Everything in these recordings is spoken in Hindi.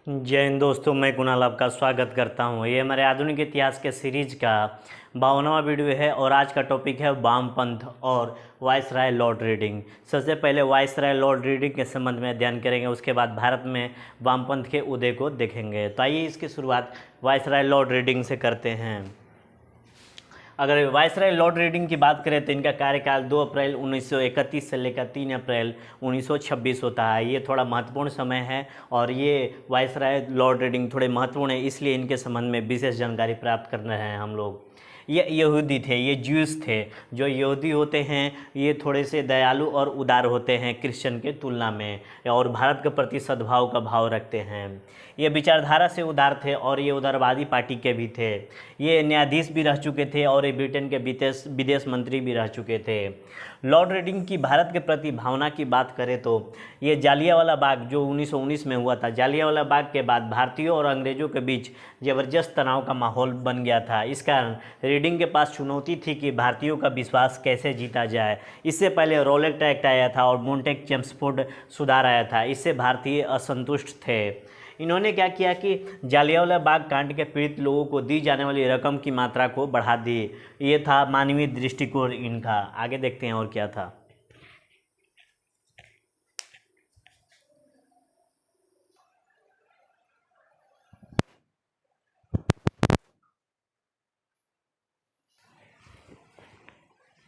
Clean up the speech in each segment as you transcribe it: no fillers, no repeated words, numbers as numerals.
जय हिंद दोस्तों, मैं कुणाल आपका स्वागत करता हूं। ये हमारे आधुनिक इतिहास के सीरीज का 52वां वीडियो है और आज का टॉपिक है वामपंथ और वायसराय लॉर्ड रीडिंग। सबसे पहले वायसराय लॉर्ड रीडिंग के संबंध में अध्ययन करेंगे, उसके बाद भारत में वामपंथ के उदय को देखेंगे। तो आइए इसकी शुरुआत वायसराय लॉर्ड रीडिंग से करते हैं। अगर वायसराय लॉर्ड रीडिंग की बात करें तो इनका कार्यकाल 2 अप्रैल 1931 से लेकर 3 अप्रैल 1926 होता है। ये थोड़ा महत्वपूर्ण समय है और ये वायसराय लॉर्ड रीडिंग थोड़े महत्वपूर्ण है, इसलिए इनके संबंध में विशेष जानकारी प्राप्त कर रहे हैं हम लोग। ये यहूदी थे, ये ज्यूस थे। जो यहूदी होते हैं ये थोड़े से दयालु और उदार होते हैं क्रिश्चियन के तुलना में, और भारत के प्रति सद्भाव का भाव रखते हैं। ये विचारधारा से उदार थे और ये उदारवादी पार्टी के भी थे। ये न्यायाधीश भी रह चुके थे और ये ब्रिटेन के विदेश मंत्री भी रह चुके थे। लॉर्ड रीडिंग की भारत के प्रति भावना की बात करें तो ये जालियांवाला बाग जो 1919 में हुआ था, जालियांवाला बाग के बाद भारतीयों और अंग्रेज़ों के बीच ज़बरदस्त तनाव का माहौल बन गया था। इस कारण रीडिंग के पास चुनौती थी कि भारतीयों का विश्वास कैसे जीता जाए। इससे पहले रॉलेट एक्ट आया था और मोंटेक चेम्सफोर्ड सुधार आया था, इससे भारतीय असंतुष्ट थे। इन्होंने क्या किया कि जालियांवाला बाग कांड के पीड़ित लोगों को दी जाने वाली रकम की मात्रा को बढ़ा दी। ये था मानवीय दृष्टिकोण इनका। आगे देखते हैं और क्या था।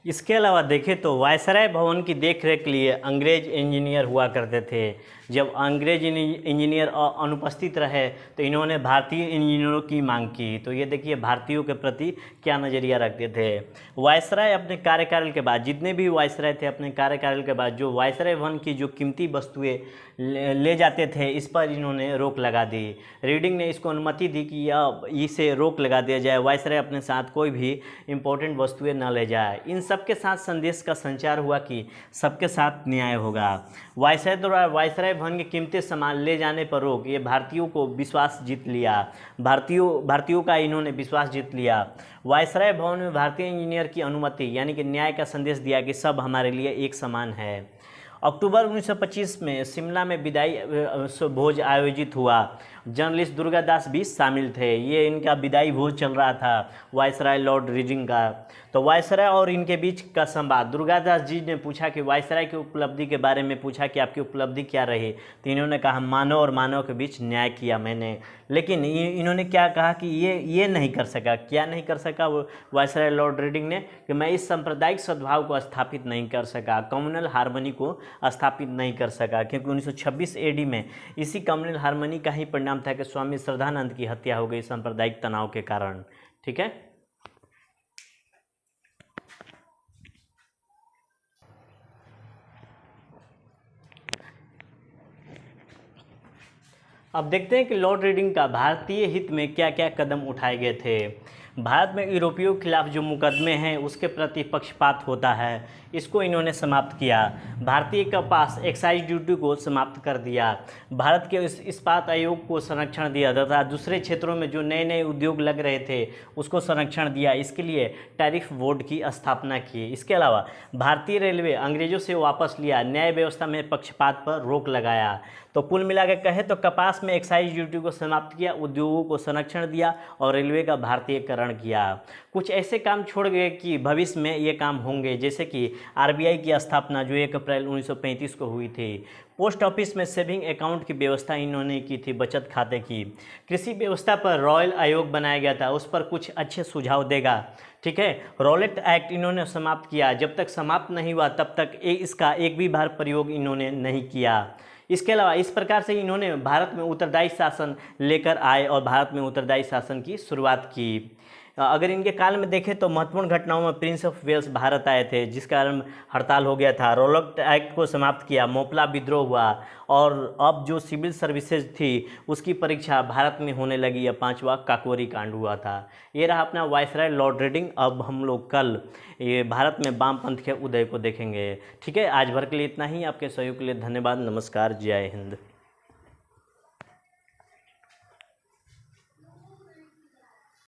इसके अलावा देखें तो वायसराय भवन की देखरेख के लिए अंग्रेज इंजीनियर हुआ करते थे। जब अंग्रेज इंजीनियर अनुपस्थित रहे तो इन्होंने भारतीय इंजीनियरों की मांग की। तो ये देखिए भारतीयों के प्रति क्या नज़रिया रखते थे। वायसराय अपने कार्यकाल के बाद, जितने भी वायसराय थे अपने कार्यकाल के बाद जो वायसराय भवन की जो कीमती वस्तुएं ले जाते थे, इस पर इन्होंने रोक लगा दी। रीडिंग ने इसको अनुमति दी कि इसे रोक लगा दिया जाए, वायसराय अपने साथ कोई भी इम्पोर्टेंट वस्तुएं न ले जाए। इन सबके साथ संदेश का संचार हुआ कि सबके साथ न्याय होगा। वायसराय द्वारा वायसराय भवन के कीमती सामान ले जाने पर रोक, ये भारतीयों को विश्वास जीत लिया। भारतीयों का इन्होंने विश्वास जीत लिया। वायसराय भवन में भारतीय इंजीनियर की अनुमति यानी कि न्याय का संदेश दिया कि सब हमारे लिए एक समान है। अक्टूबर 1925 में शिमला में विदाई भोज आयोजित हुआ। जर्नलिस्ट दुर्गादास भी शामिल थे। ये इनका विदाई भोज चल रहा था वायसराय लॉर्ड रीडिंग का। तो वायसराय और इनके बीच का संवाद, दुर्गादास जी ने पूछा कि वायसराय की उपलब्धि के बारे में पूछा कि आपकी उपलब्धि क्या रही। तो इन्होंने कहा मानव और मानव के बीच न्याय किया मैंने। लेकिन इन्होंने क्या कहा कि ये नहीं कर सका। क्या नहीं कर सका वो वायसराय लॉर्ड रीडिंग ने? कि मैं इस सांप्रदायिक सद्भाव को स्थापित नहीं कर सका, कम्युनल हार्मनी को स्थापित नहीं कर सका, क्योंकि 1926 AD में इसी कम्युनल हार्मनी का ही परिणाम था कि स्वामी श्रद्धानंद की हत्या हो गई सांप्रदायिक तनाव के कारण। ठीक है। अब देखते हैं कि लॉर्ड रीडिंग का भारतीय हित में क्या क्या कदम उठाए गए थे। भारत में यूरोपियों के खिलाफ जो मुकदमे हैं उसके प्रति पक्षपात होता है, इसको इन्होंने समाप्त किया। भारतीय कपास एक्साइज ड्यूटी को समाप्त कर दिया। भारत के इस्पात आयोग को संरक्षण दिया तथा दूसरे क्षेत्रों में जो नए नए उद्योग लग रहे थे उसको संरक्षण दिया। इसके लिए टैरिफ बोर्ड की स्थापना की। इसके अलावा भारतीय रेलवे अंग्रेजों से वापस लिया, न्याय व्यवस्था में पक्षपात पर रोक लगाया। तो कुल मिलाकर कहे तो कपास में एक्साइज ड्यूटी को समाप्त किया, उद्योगों को संरक्षण दिया और रेलवे का भारतीयकरण किया। कुछ ऐसे काम छोड़ गए कि भविष्य में ये काम होंगे, जैसे कि RBI की स्थापना जो 1 अप्रैल 1935 को हुई थी। पोस्ट ऑफिस में सेविंग अकाउंट की व्यवस्था इन्होंने की थी, बचत खाते की। कृषि व्यवस्था पर रॉयल आयोग बनाया गया था, उस पर कुछ अच्छे सुझाव देगा। ठीक है। रॉलेट एक्ट इन्होंने समाप्त किया। जब तक समाप्त नहीं हुआ तब तक इसका एक भी बार प्रयोग इन्होंने नहीं किया। इसके अलावा इस प्रकार से इन्होंने भारत में उत्तरदायी शासन लेकर आए और भारत में उत्तरदायी शासन की शुरुआत की। अगर इनके काल में देखें तो महत्वपूर्ण घटनाओं में प्रिंस ऑफ वेल्स भारत आए थे, जिस कारण हड़ताल हो गया था। रॉलेट एक्ट को समाप्त किया, मोपला विद्रोह हुआ और अब जो सिविल सर्विसेज थी उसकी परीक्षा भारत में होने लगी। 5वां काकोरी कांड हुआ था। ये रहा अपना वायसराय लॉर्ड रीडिंग। अब हम लोग कल ये भारत में वामपंथ के उदय को देखेंगे। ठीक है। आज भर के लिए इतना ही। आपके सहयोग के लिए धन्यवाद। नमस्कार। जय हिंद।